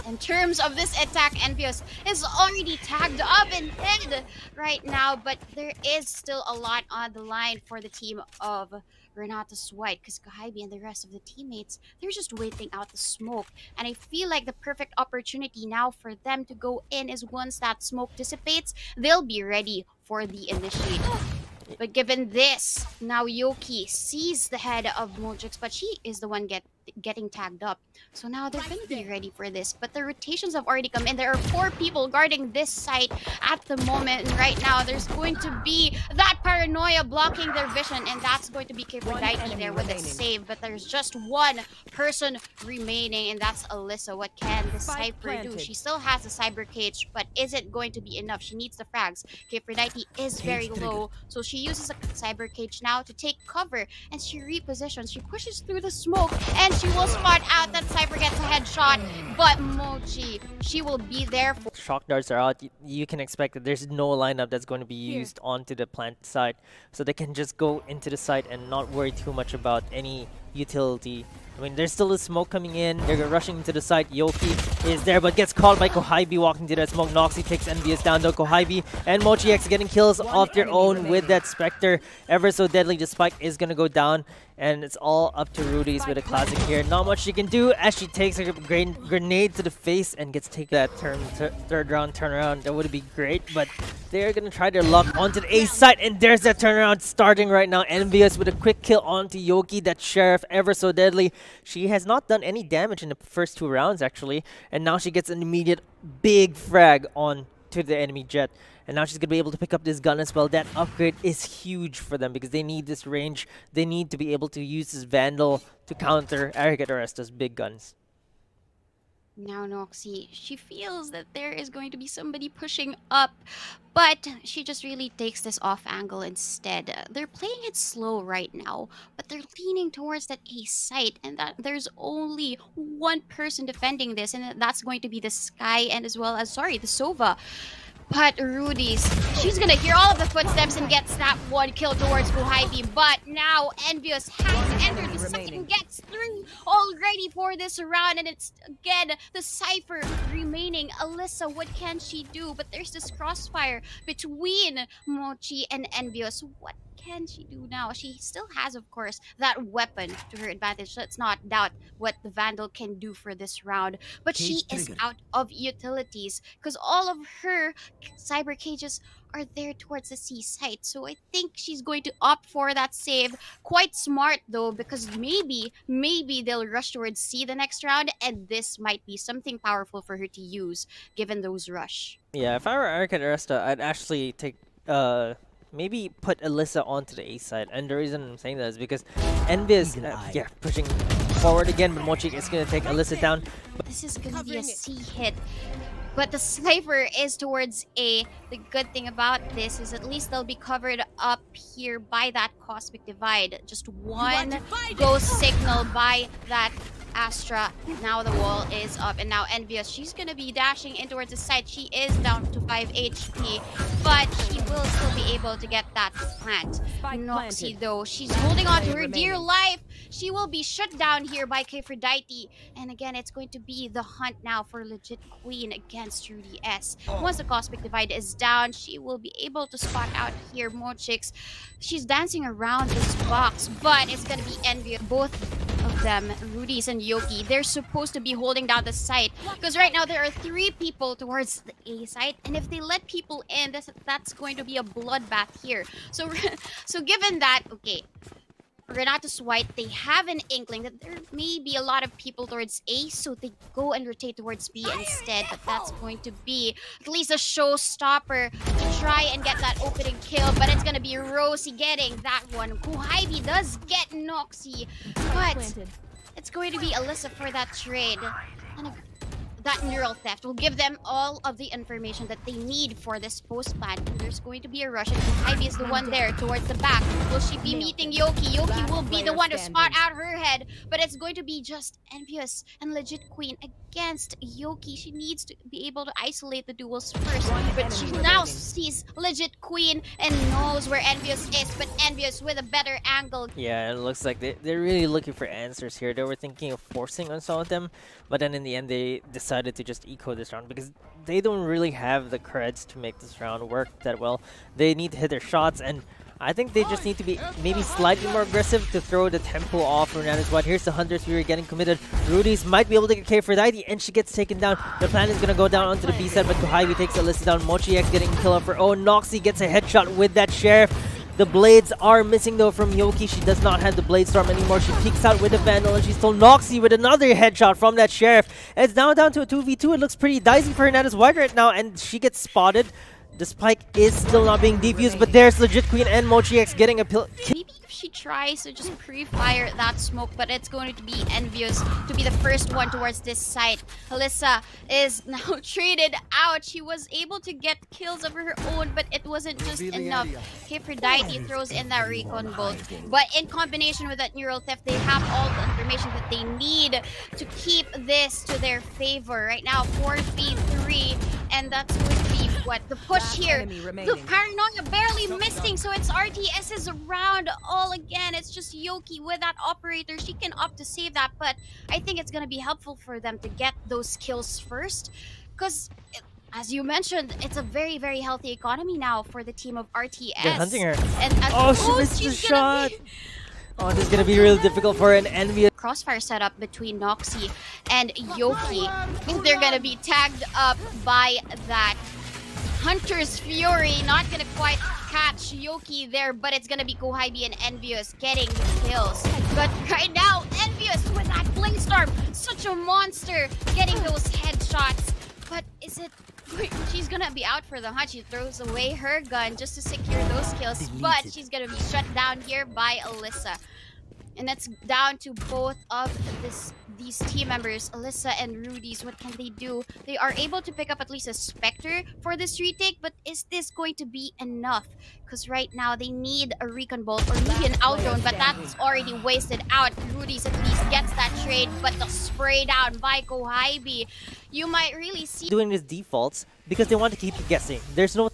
In terms of this attack, Envious is already tagged up and dead right now, but there is still a lot on the line for the team of Renatus White, because Kohaibi and the rest of the teammates, they're just waiting out the smoke. And I feel like the perfect opportunity now for them to go in is once that smoke dissipates, they'll be ready for the initiate. But given this, now YOKY sees the head of Mochiyx, but she is the one getting tagged up. So now they're going to be ready for this. But the rotations have already come in. There are 4 people guarding this site at the moment. And right now, there's going to be that paranoia blocking their vision. And that's going to be Kaephrodite there with a save. But there's just one person remaining, and that's Alyssa. What can the Cypher do? She still has the Cyber Cage, but is it going to be enough? She needs the frags. Kaephrodite is very low, so she uses a Cyber Cage now to take cover. And she repositions. She pushes through the smoke, and she will spot out that Cypher gets a headshot, but Mochi, she will be there for... Shock darts are out. You can expect that there's no lineup that's going to be used onto the plant side, so they can just go into the site and not worry too much about any utility. I mean, there's still a smoke coming in. They're rushing into the site. YOKY is there, but gets caught by Kohaibi walking to that smoke. Noxy takes Envious down, though. Kohaibi and Mochiyx getting kills off their own with that Spectre. Ever so deadly. The spike is going to go down, and it's all up to Rudys with a classic here. Not much she can do as she takes a grenade to the face and gets taken that third round turnaround. That would be great, but they're going to try their luck onto the A site, and there's that turnaround starting right now. Envious with a quick kill onto YOKY, that Sheriff, ever so deadly. She has not done any damage in the first 2 rounds, actually, and now she gets an immediate big frag on to the enemy jet. And now she's going to be able to pick up this gun as well. That upgrade is huge for them because they need this range. They need to be able to use this Vandal to counter Aricat Aresta's big guns. Now Noxy, she feels that there is going to be somebody pushing up, but she just really takes this off angle instead. They're playing it slow right now, but they're leaning towards that A site, and that there's only one person defending this, and that's going to be the Sky and as well as, sorry, the Sova. But Rudys, she's gonna hear all of the footsteps and gets that 1 kill towards Kohaibi. But now Envious has entered the site and gets through already for this round. And it's again the Cypher remaining. Alyssa, what can she do? But there's this crossfire between Mochi and Envious. What can she do now? She still has, of course, that weapon to her advantage. Let's not doubt what the Vandal can do for this round. But she is out of utilities because all of her Cyber Cages are there towards the C site. So I think she's going to opt for that save. Quite smart though, because maybe they'll rush towards C the next round, and this might be something powerful for her to use given those rush. Yeah, if I were Aricat Aresta, I'd actually take maybe put Alyssa onto the A side, and the reason I'm saying that is because Envious, pushing forward again, but Mochiyx is going to take Alyssa down. This is going to be a C hit, but the Cypher is towards A. The good thing about this is at least they'll be covered up here by that Cosmic Divide. Just one ghost signal by that Astra. Now the wall is up, and now Envious, she's gonna be dashing in towards the site. She is down to 5 HP, but she will still be able to get that plant. Noxy though, she's holding on to her dear life. She will be shut down here by Kaephrodite, and again it's going to be the hunt now for Legitqueeen against Rudy S. Once the Cosmic Divide is down, she will be able to spot out here Mochiyx. She's dancing around this box, but it's gonna be Envious. Both of them, Rudys and YOKY, they're supposed to be holding down the site because right now there are 3 people towards the A site, and if they let people in, that's going to be a bloodbath here. So given that, okay, Renatus White, they have an inkling that there may be a lot of people towards A, so they go and rotate towards B instead. But that's going to be at least a showstopper to try and get that opening kill. But it's going to be Rosey getting that one. Kohaibi does get Noxy, but it's going to be Alyssa for that trade. And that neural theft will give them all of the information that they need for this post-plant. There's going to be a rush, and Kohaibi is the one there towards the back. Will she be meeting YOKY? YOKY will be the one to spot out her head, but it's going to be just Envious and Legitqueeen against YOKY. She needs to be able to isolate the duels first. But she now sees Legitqueeen and knows where Envious is. But Envious with a better angle. Yeah, it looks like they're really looking for answers here. They were thinking of forcing on some of them, but then in the end they decided to just eco this round because they don't really have the creds to make this round work that well. They need to hit their shots, and I think they just need to be maybe slightly more aggressive to throw the tempo off Renatus White. Here's the Hunter's Fury getting committed. Rudys might be able to get Kaephrodite, and she gets taken down. The plan is going to go down onto the B side, but Kohaibi takes Alyssa down. Mochiyx getting a kill off her own. Noxy gets a headshot with that Sheriff. The blades are missing though from YOKY. She does not have the Blade Storm anymore. She peeks out with the Vandal, and she's still Noxy with another headshot from that Sheriff. And it's now down to a 2v2. It looks pretty dicey for Renatus White right now, and she gets spotted. The spike is still not being defused, but there's Legitqueeen and Mochiyx getting a pill. Maybe if she tries to just pre-fire that smoke, but it's going to be Envious to be the first one towards this site. Alyssa is now traded out. She was able to get kills of her own, but it wasn't just enough. Kaephrodite throws in that recon bolt, but in combination with that neural theft, they have all the information that they need to keep this to their favor. Right now, 4v3, and that's going to be what the push here. The paranoia barely missing, so it's RTS's round all again. It's just YOKY with that operator. She can opt to save that, but I think it's going to be helpful for them to get those kills first, because as you mentioned, it's a very, very healthy economy now for the team of RTS. They're hunting her. And she missed the shot. Oh, this is going to be really difficult for an Envious. Crossfire setup between Noxy and YOKY. They're going to be tagged up by that Hunter's Fury. Not going to quite catch YOKY there, but it's going to be Kohaibi and Envious getting the kills. But right now, Envious with that Blade Storm, such a monster, getting those headshots. But is it... She's gonna be out for the hunt. She throws away her gun just to secure those kills, but she's gonna be shut down here by Alyssa. And that's down to both of these team members, Alyssa and Rudys. What can they do? They are able to pick up at least a Spectre for this retake, but is this going to be enough? Because right now they need a Recon Bolt or maybe an Outrun, but that's already wasted out. Rudys at least gets that trade, but the spray down by Kohaibi. You might really see doing these defaults because they want to keep you guessing. There's no...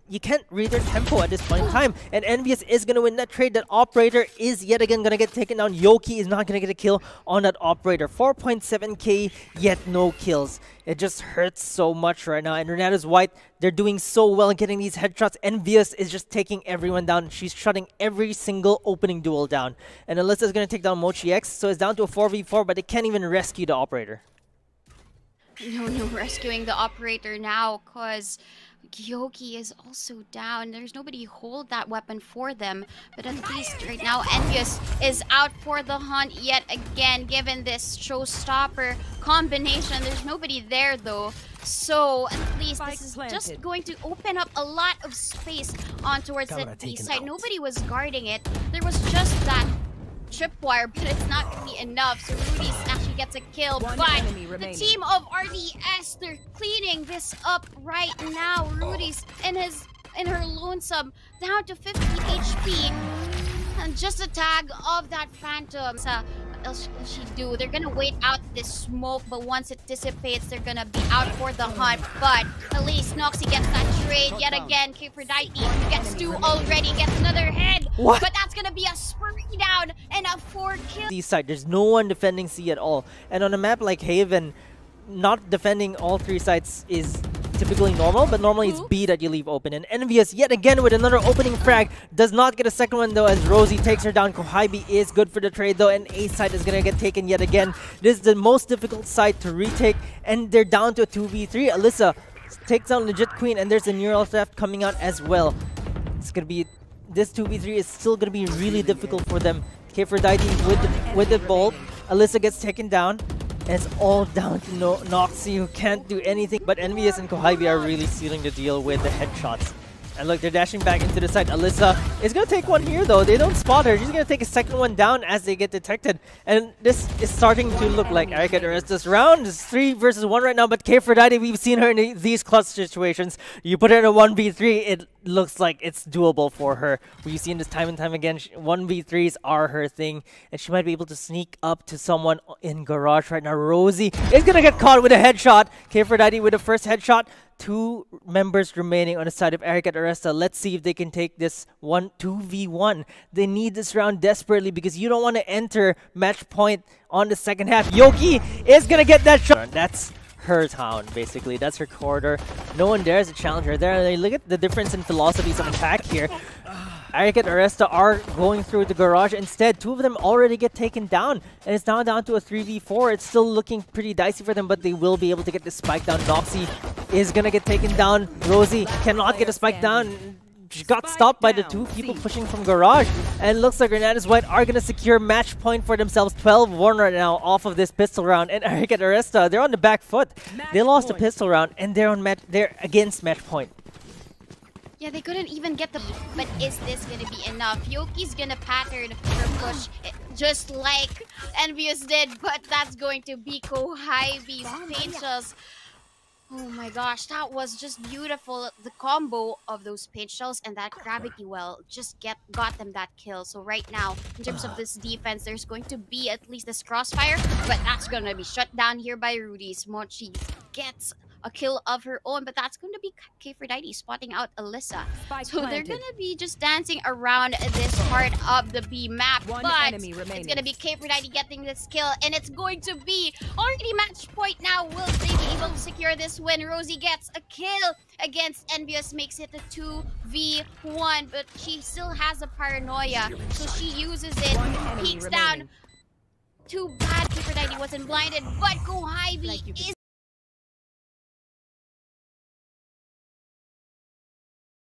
You can't read their tempo at this point in time, and Envious is going to win that trade. That operator is yet again going to get taken down. YOKY is not going to get a kill on that operator. 4.7k, yet no kills. It just hurts so much right now. And Renatus White, they're doing so well getting these headshots. Envious is just taking everyone down. She's shutting every single opening duel down. And Alyssa is going to take down Mochiyx, so it's down to a 4v4, but they can't even rescue the operator. No rescuing the operator now, because YOKY is also down. There's nobody who hold that weapon for them. But at least right now, Envious is out for the hunt yet again, given this showstopper combination. There's nobody there though. So at least this is just going to open up a lot of space on towards that B side. Nobody was guarding it. There was just that tripwire, but it's not going to be enough. So Rudys actually gets a kill, but the team of RDS, they're cleaning this up right now. Rudys in her lonesome down to 50 HP, and just a tag of that Phantom. So what else will she do? They're gonna wait out this smoke, but once it dissipates, they're gonna be out for the hunt. But at least Noxy gets that trade yet again. Kaephrodite gets 2 already, gets another head. What? But that's gonna be a spree down and a 4 kill. D side, there's no one defending C at all. And on a map like Haven, not defending all 3 sides is typically normal, but normally it's B that you leave open. And Envious yet again with another opening frag, does not get a second one though as Rosey takes her down. Kohaibi is good for the trade though, and A side is gonna get taken yet again. This is the most difficult side to retake, and they're down to a 2v3. Alyssa takes down Legitqueeen, and there's a neural theft coming out as well. It's gonna be... This 2v3 is still gonna be really difficult for them. Kaephrodite with the bolt. Alyssa gets taken down. And it's all down to Noxy, who can't do anything. But Envious and Kohaibi are really sealing the deal with the headshots. And look, they're dashing back into the site. Alyssa is going to take one here, though. They don't spot her. She's going to take a second one down as they get detected. And this is starting to look like Aricat Aresta's round. It's 3 versus 1 right now, but Kaephrodite, we've seen her in these clutch situations. You put her in a 1v3, it looks like it's doable for her. We've seen this time and time again. 1v3s are her thing, and she might be able to sneak up to someone in garage right now. Rosey is going to get caught with a headshot. Kaephrodite with the first headshot. 2 members remaining on the side of Aricat Aresta. Let's see if they can take this 2v1. They need this round desperately because you don't want to enter match point on the second half. YOKY is going to get that shot. That's her town, basically. That's her corridor. No one dares to challenge her there. Look at the difference in philosophies of attack here. Aricat Aresta are going through the garage. Instead, 2 of them already get taken down, and it's now down to a 3v4. It's still looking pretty dicey for them, but they will be able to get the spike down. Noxy is gonna get taken down. Rosey cannot get a spike down. She got stopped by the 2 people pushing from garage, and it looks like Renatus White are gonna secure match point for themselves. 12-1 right now off of this pistol round, and Aricat Aresta, they're on the back foot. They lost the pistol round, and they're against match point. Yeah, they couldn't even get the... But is this gonna be enough? YOKY's gonna pattern her push just like Envious did, but that's going to be Kohaibi's paint. Oh my gosh, that was just beautiful. The combo of those paint shells and that gravity well just got them that kill. So right now, in terms of this defense, there's going to be at least this crossfire, but that's gonna be shut down here by Rudys. Mochiyx gets a kill of her own, but that's going to be Kaephrodite spotting out Alyssa. So they're going to be just dancing around this part of the B map, but it's going to be Kaephrodite getting this kill, and it's going to be already match point now. Will they be able to secure this win? Rosey gets a kill against Envious, makes it a 2v1, but she still has a paranoia, so she uses it, peeks down. Too bad Kaephrodite wasn't blinded, but Kohaibi is